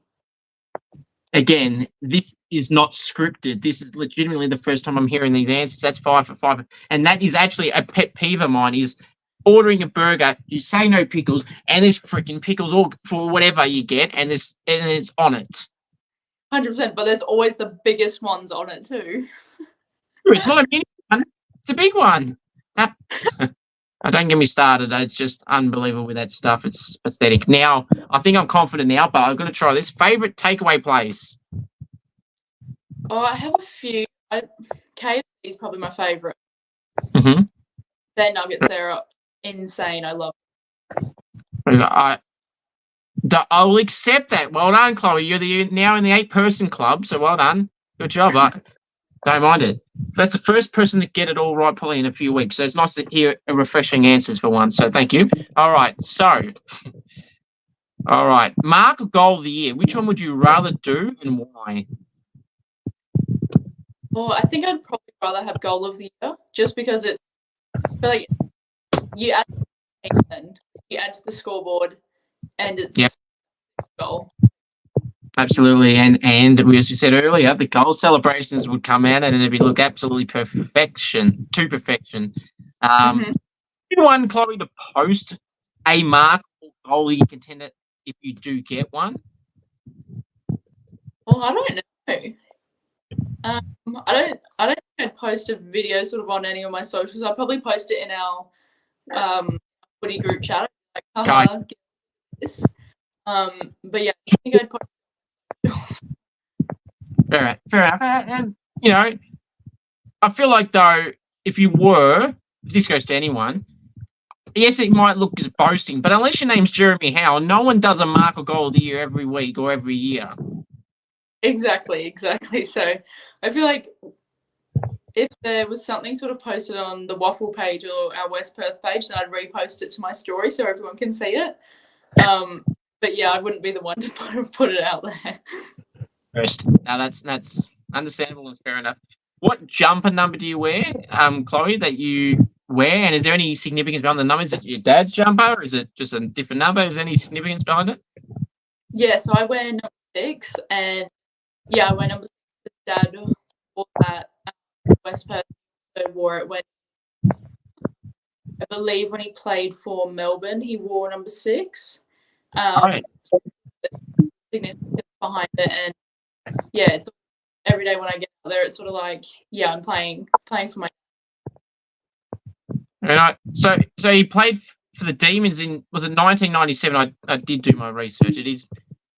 Again, this is not scripted. This is legitimately the first time I'm hearing these answers. That's 5 for 5, and that is actually a pet peeve of mine. Is ordering a burger, you say no pickles, and there's freaking pickles all for whatever you get, and it's on it. 100%, but there's always the biggest ones on it too. It's not a mini one; it's a big one. Don't get me started. It's just unbelievable with that stuff. It's pathetic. Now, I think I'm confident now, but I've got to try this. Favorite takeaway place? Oh, I have a few. KFC is probably my favorite. Mm-hmm. Their nuggets there are insane. I love it. I'll accept that. Well done, Chloe. You're now in the 8-person club, so well done. Good job. I don't mind it. That's the first person to get it all right probably in a few weeks. So it's nice to hear refreshing answers for once. So thank you. All right. So, all right. Mark or goal of the year. Which one would you rather do and why? Well, I think I'd probably rather have goal of the year just because I feel like you add to the scoreboard and it's goal. Absolutely, and as we said earlier, the goal celebrations would come out and it'd be look absolutely perfection to perfection. You want Chloe to post a mark or goal you contender if you do get one? Well, I don't know. I don't think I'd post a video sort of on any of my socials. I'd probably post it in our footy group chat. Like, haha, get this. But yeah, I think I'd post. Fair enough. And you know, I feel like though, if this goes to anyone, yes, it might look as boasting, but unless your name's Jeremy Howe, no one does a mark or goal of the year every week or every year. Exactly. So I feel like if there was something sort of posted on the Waffle page or our West Perth page, then I'd repost it to my story so everyone can see it. But yeah, I wouldn't be the one to put it out there. First, now that's understandable and fair enough. What jumper number do you wear, Chloe, that you wear? And is there any significance behind the number? Is it your dad's jumper, or is it just a different number? Is there any significance behind it? Yeah, so I wear number 6, and yeah, I wear number 6. Dad wore that West Perth, wore it when I believe when he played for Melbourne, he wore number 6. So significance behind it, and yeah, it's every day when I get out there, it's sort of like, yeah, I'm playing for my. Right. So he played for the Demons was it 1997? I did do my research. It is.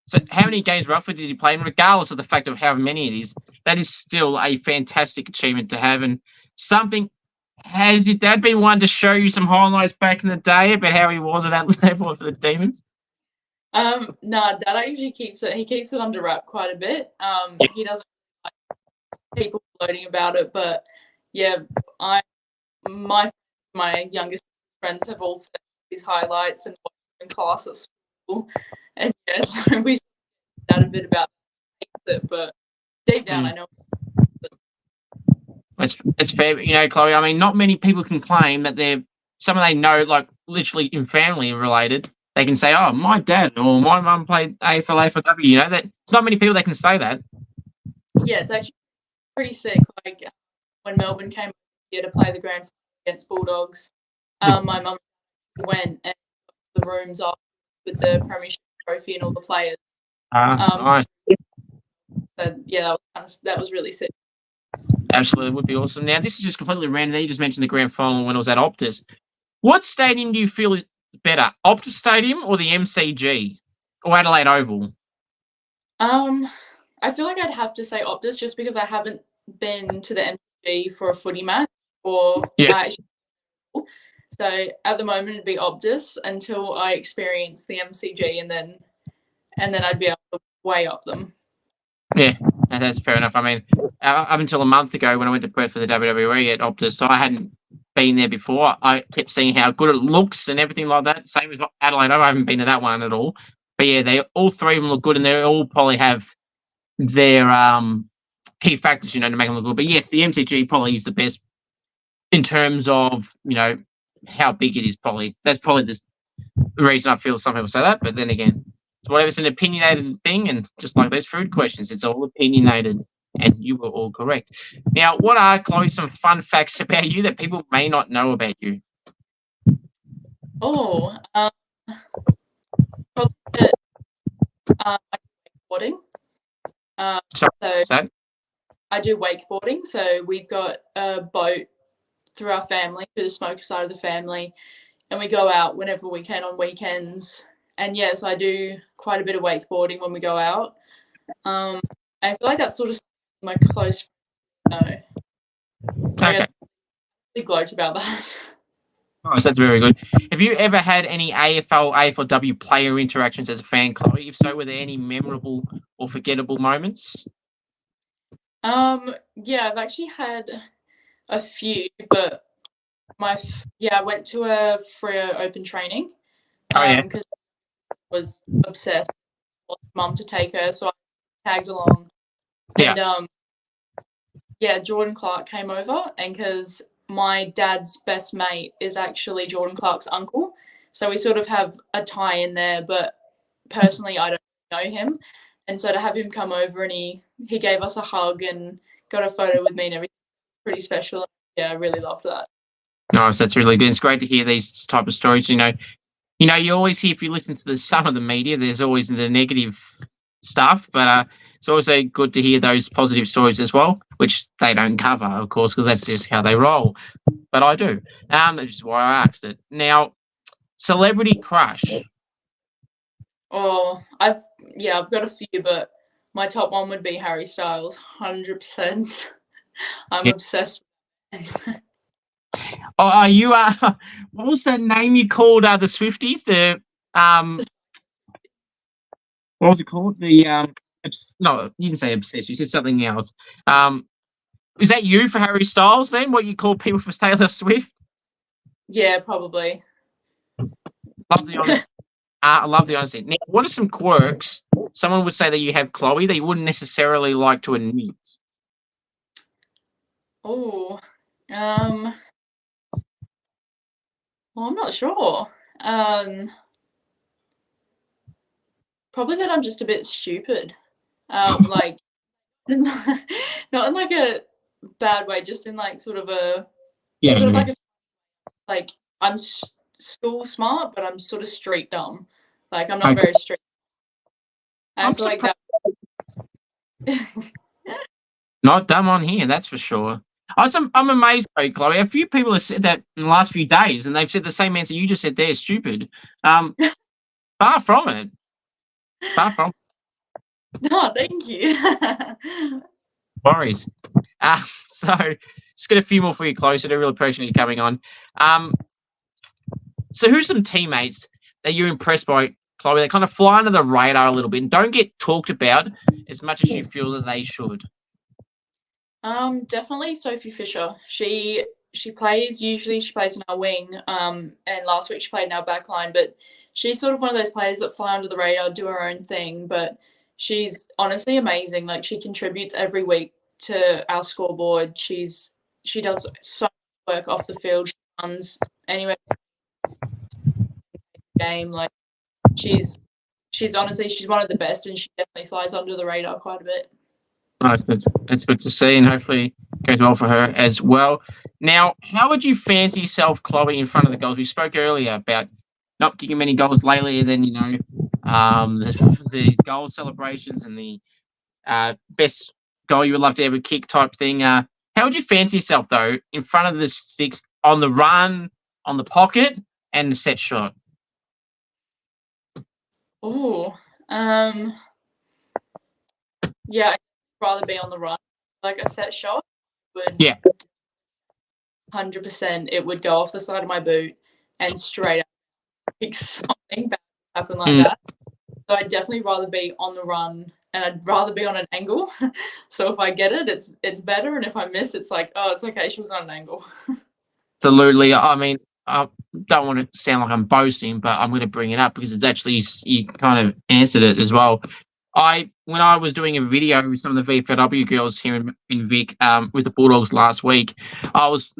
So how many games roughly did he play? And regardless of the fact of how many it is, that is still a fantastic achievement to have. And something, has your dad been one to show you some highlights back in the day about how he was at that level for the Demons? Nah, Dad actually keeps it. He keeps it under wrap quite a bit. He doesn't like people floating about it, but yeah, my youngest friends have all seen these highlights and watched them in class at school, and yeah, so we chat a bit about it, but deep down, I know. It's fair, you know, Chloe. I mean, not many people can claim that someone they know, like literally in family related. They can say, "Oh, my dad or my mum played AFLW." You know, that it's not many people that can say that. Yeah, it's actually pretty sick. Like when Melbourne came here to play the grand final against Bulldogs, my mum went and the rooms off with the premiership trophy and all the players. Nice. So yeah, that was really sick. Absolutely, would be awesome. Now, this is just completely random. You just mentioned the grand final when it was at Optus. What stadium do you feel is better, Optus Stadium or the MCG or Adelaide Oval? I feel like I'd have to say Optus just because I haven't been to the MCG for a footy match so at the moment it'd be Optus until I experience the MCG and then I'd be able to weigh up them. Yeah, that's fair enough. I mean, up until a month ago when I went to Perth for the WWE at Optus, so I hadn't been there before. I kept seeing how good it looks and everything like that. Same with Adelaide. I haven't been to that one at all. But yeah, all three of them look good, and they all probably have their key factors, you know, to make them look good. But yes, the MCG probably is the best in terms of, you know, how big it is. Probably that's probably the reason I feel some people say that. But then again, it's whatever, it's an opinionated thing, and just like those food questions, it's all opinionated, and you were all correct. Now, what are, Chloe, some fun facts about you that people may not know about you? Oh, probably wakeboarding. So I do wakeboarding. So we've got a boat through our family, through the smoker side of the family, and we go out whenever we can on weekends. And yeah, so I do quite a bit of wakeboarding when we go out. I feel like that's sort of my close friends know. Okay. I really gloat about that. Nice, that's very good. Have you ever had any AFLW player interactions as a fan, Chloe? If so, were there any memorable or forgettable moments? Yeah, I've actually had a few, but I went to a Freo open training. Because I was obsessed with mum to take her, so I tagged along. And Jordan Clark came over, and because my dad's best mate is actually Jordan Clark's uncle, so we sort of have a tie in there. But personally, I don't know him. And so to have him come over and he gave us a hug and got a photo with me and everything, pretty special. Yeah, I really loved that. Nice, that's really good. It's great to hear these type of stories. You always hear, if you listen to some of the media, there's always the negative stuff, but it's also good to hear those positive stories as well, which they don't cover, of course, because that's just how they roll. But I do. Which is why I asked it. Now, celebrity crush. Oh, I've got a few, but my top one would be Harry Styles, 100%. I'm obsessed with him. Oh, are you? What was that name you called the Swifties? The what was it called? No, you didn't say obsessed. You said something else. Is that you for Harry Styles then? What you call people for Taylor Swift? Yeah, probably. Love the honesty. I love the honesty. Now, what are some quirks someone would say that you have, Chloe, that you wouldn't necessarily like to admit? Oh, well, I'm not sure. Probably that I'm just a bit stupid. Like, not in like a bad way, just in like sort of like I'm school smart, but I'm sort of street dumb. Like I'm not very street. I feel like that. Not dumb on here, that's for sure. I'm amazed though, Chloe. A few people have said that in the last few days, and they've said the same answer you just said there, stupid. Far from it. Far from Oh, thank you. worries. So just get a few more for you, Chloe. So I really appreciate you coming on. So who's some teammates that you're impressed by, Chloe, that kind of fly under the radar a little bit and don't get talked about as much as you feel that they should? Definitely Sophie Fisher. She plays in our wing, and last week she played in our back line, but she's sort of one of those players that fly under the radar, do her own thing, but she's honestly amazing. Like she contributes every week to our scoreboard. She does so much work off the field. She runs anywhere game. Like she's honestly, she's one of the best, and she definitely flies under the radar quite a bit. Nice. That's good to see, and hopefully it goes well for her as well. Now, how would you fancy yourself, Chloe, in front of the goals? We spoke earlier about not kicking many goals lately, and then the goal celebrations and the best goal you would love to ever kick type thing. How would you fancy yourself though in front of the sticks, on the run, on the pocket, and the set shot? Oh, yeah, I'd rather be on the run. Like a set shot would 100%, it would go off the side of my boot and straight up. Like something bad would happen like that. So I'd definitely rather be on the run, and I'd rather be on an angle. So if I get it, it's better, and if I miss, it's like, oh, it's okay, she was on an angle. Absolutely. I mean, I don't want to sound like I'm boasting, but I'm going to bring it up because it's actually, you kind of answered it as well. When I was doing a video with some of the VFLW girls here in Vic, with the Bulldogs last week, there was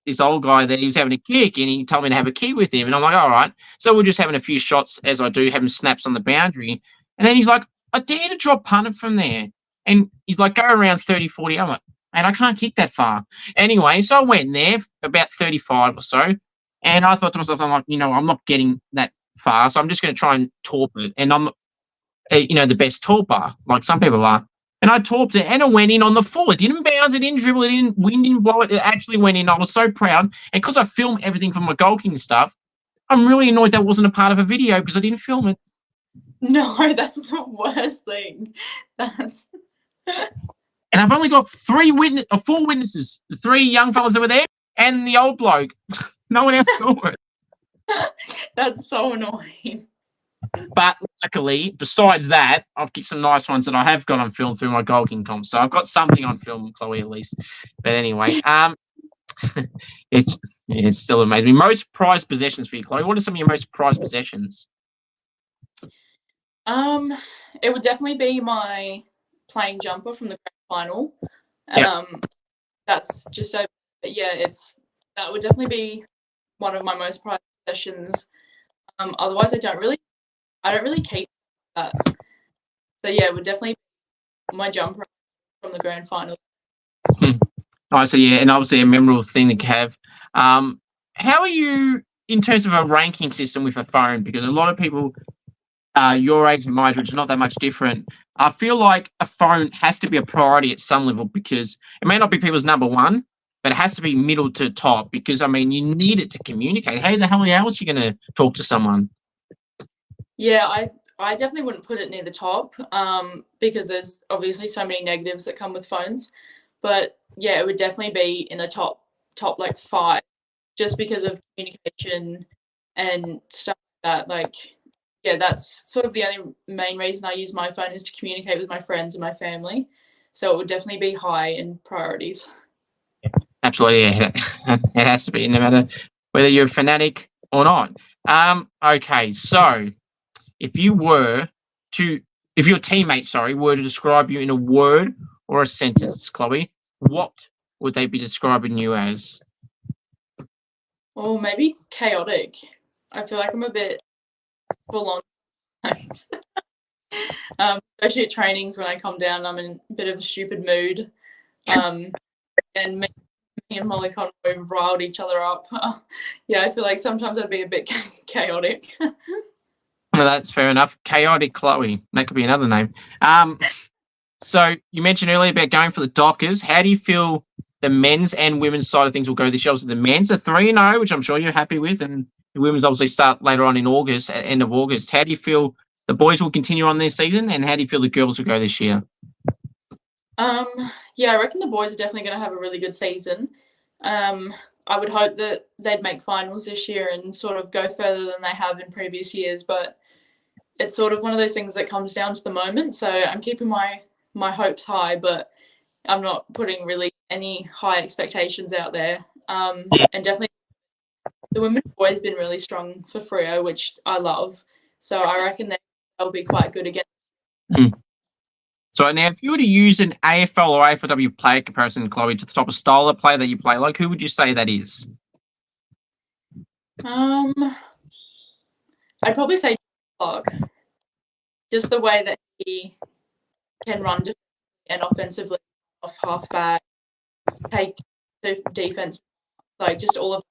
this old guy that he was having a kick, and he told me to have a kick with him, and I'm like, all right. So we're just having a few shots, as I do, having snaps on the boundary, and then he's like, I dare to drop punt it from there, and he's like, go around 30, 40. I'm like, and I can't kick that far. Anyway, so I went there about 35 or so, and I thought to myself, I'm like, I'm not getting that far, so I'm just going to try and torp it, and I'm the best torper, like some people are. And I torped it, and it went in on the full. It didn't bounce, it didn't dribble, it didn't wind, didn't blow it. It actually went in. I was so proud. And because I filmed everything from my goal kicking stuff, I'm really annoyed that wasn't a part of a video because I didn't film it. No, that's the worst thing. And I've only got 4 witnesses, the 3 young fellas that were there and the old bloke. No one else saw it. That's so annoying. But luckily, besides that, I've kicked some nice ones that I have got on film through my goal kicking comp. So I've got something on film, Chloe, at least. But anyway, it's still amazing. Most prized possessions for you, Chloe. What are some of your most prized possessions? It would definitely be my playing jumper from the grand final. That's just over. That would definitely be one of my most prized possessions. Otherwise, I don't really keep that. So yeah, it would definitely be my jumper from the grand final. Oh, so yeah, and obviously a memorable thing to have. How are you in terms of a ranking system with a phone? Because a lot of people, your age and my age, which is not that much different, I feel like a phone has to be a priority at some level because it may not be people's number one, but it has to be middle to top because, I mean, you need it to communicate. How the hell else are you going to talk to someone? Yeah, I definitely wouldn't put it near the top because there's obviously so many negatives that come with phones. But yeah, it would definitely be in the top like 5 just because of communication and stuff like that. Like, yeah, that's sort of the only main reason I use my phone is to communicate with my friends and my family. So it would definitely be high in priorities. Absolutely, yeah. It has to be, no matter whether you're a fanatic or not. Okay, so if you were to, if your teammates, sorry, were to describe you in a word or a sentence, Chloe, what would they be describing you as? Well, maybe chaotic. I feel like I'm a bit full on times. Especially at trainings when I come down, I'm in a bit of a stupid mood. And me and Molly Conroy have riled each other up. Yeah, I feel like sometimes I'd be a bit chaotic. Well, that's fair enough. Chaotic Chloe. That could be another name. So you mentioned earlier about going for the Dockers. How do you feel the men's and women's side of things will go this year? The men's are 3-0, which I'm sure you're happy with, and the women's obviously start later on in August, at end of August. How do you feel the boys will continue on this season, and how do you feel the girls will go this year? Yeah, I reckon the boys are definitely going to have a really good season. I would hope that they'd make finals this year and sort of go further than they have in previous years, but it's sort of one of those things that comes down to the moment. So I'm keeping my hopes high, but I'm not putting really any high expectations out there. And definitely the women have always been really strong for Freo, which I love. So I reckon they'll be quite good again. So now, if you were to use an AFL or AFLW player comparison, Chloe, to the type of style of player that you play, like, who would you say that is? I'd probably say Clark. Just the way that he can run and offensively off halfback, take the defense, like just all of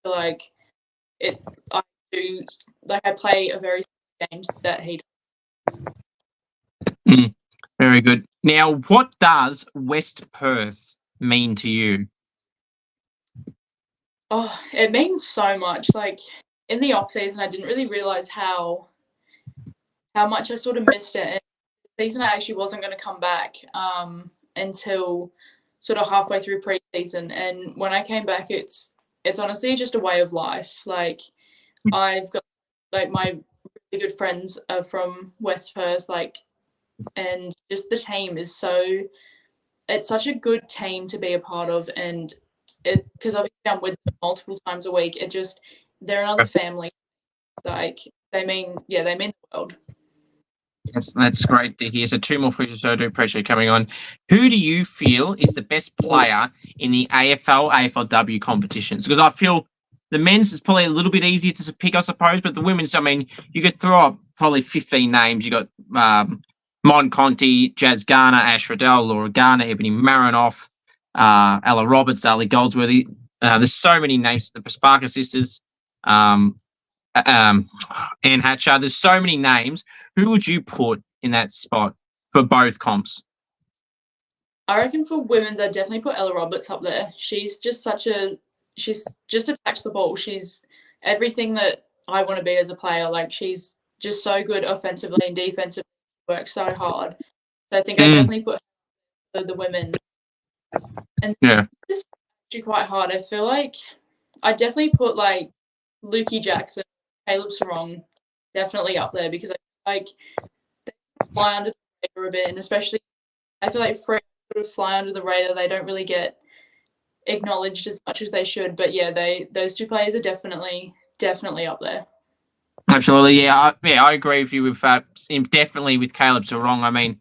like it. I do like I play a very games that he does. Very good. Now, what does West Perth mean to you? Oh, it means so much. Like in the off season, I didn't really realize how much I sort of missed it. And the season, I actually wasn't going to come back until sort of halfway through pre-season. And when I came back, it's honestly just a way of life. Like I've got like my really good friends are from West Perth, like, and just the team is it's such a good team to be a part of, and because obviously I'm with them multiple times a week. They're another family. Like they mean the world. That's great to hear. So 2 more for you, so I do appreciate you coming on. Who do you feel is the best player in the AFL, AFLW competitions? Because I feel the men's is probably a little bit easier to pick, I suppose, but the women's, I mean, you could throw up probably 15 names. You got Mon Conti, Jazz Garner, Ash Riddell, Laura Garner, Ebony Marinoff, Ella Roberts, Darlie Goldsworthy. There's so many names. The Prosparka sisters, Anne Hatcher. There's so many names. Who would you put in that spot for both comps? I reckon for women's, I'd definitely put Ella Roberts up there. She's just she's just attacks the ball. She's everything that I want to be as a player. Like she's just so good offensively and defensively, works so hard. So I think I definitely put the women. And yeah, it's actually quite hard. I feel like I definitely put like Lukey Jackson, Caleb Sarong, definitely up there because I like they fly under the radar a bit, and especially I feel like Freo sort of fly under the radar. They don't really get acknowledged as much as they should. But yeah, those 2 players are definitely up there. Absolutely, yeah, I agree with you with definitely with Caleb Sarong. I mean,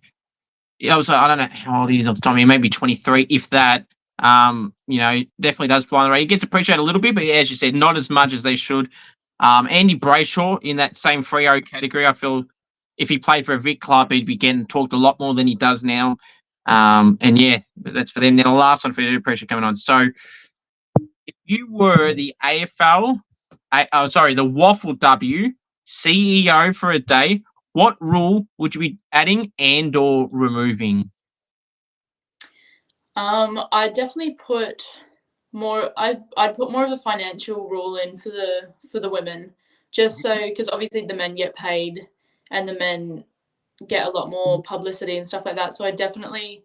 also I don't know how old he is off the time. He may be 23, if that. Definitely does fly on the radar. He gets appreciated a little bit, but as you said, not as much as they should. Andy Brayshaw in that same Freo category, I feel if he played for a Vic club, he'd be getting talked a lot more than he does now. And yeah, that's for them. Then the last one for the pressure coming on. So if you were the the WAFLW CEO for a day, what rule would you be adding and or removing? I definitely put more. I'd put more of a financial rule in for the women, just so because obviously the men get paid and the men get a lot more publicity and stuff like that. So I definitely,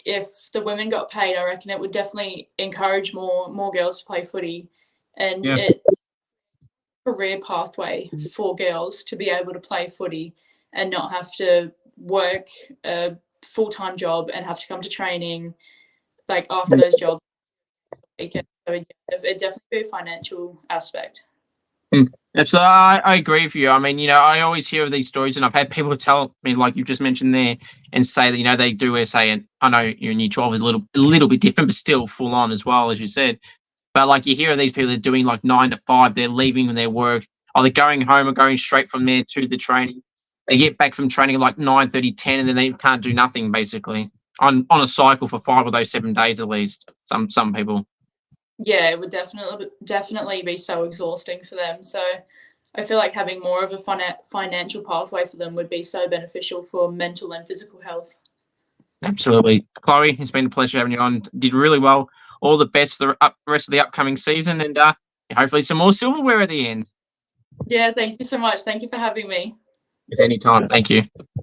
if the women got paid, I reckon it would definitely encourage more girls to play footy, and it career pathway for girls to be able to play footy and not have to work a full-time job and have to come to training like after those jobs. So it definitely be a financial aspect. Absolutely, I agree with you. I mean, I always hear of these stories, and I've had people tell me, like you just mentioned there, and say that they do say, and I know your year 12 is a little bit different, but still full on as well, as you said. But like you hear of these people that are doing like 9 to 5, they're leaving their work, either going home or going straight from there to the training. They get back from training at like 9:30, 10, and then they can't do nothing basically on a cycle for 5 of those 7 days at least. Some people. Yeah, it would definitely be so exhausting for them. So I feel like having more of a financial pathway for them would be so beneficial for mental and physical health. Absolutely. Chloe, it's been a pleasure having you on. Did really well. All the best for the rest of the upcoming season, and hopefully some more silverware at the end. Yeah, thank you so much. Thank you for having me. At any time. Thank you.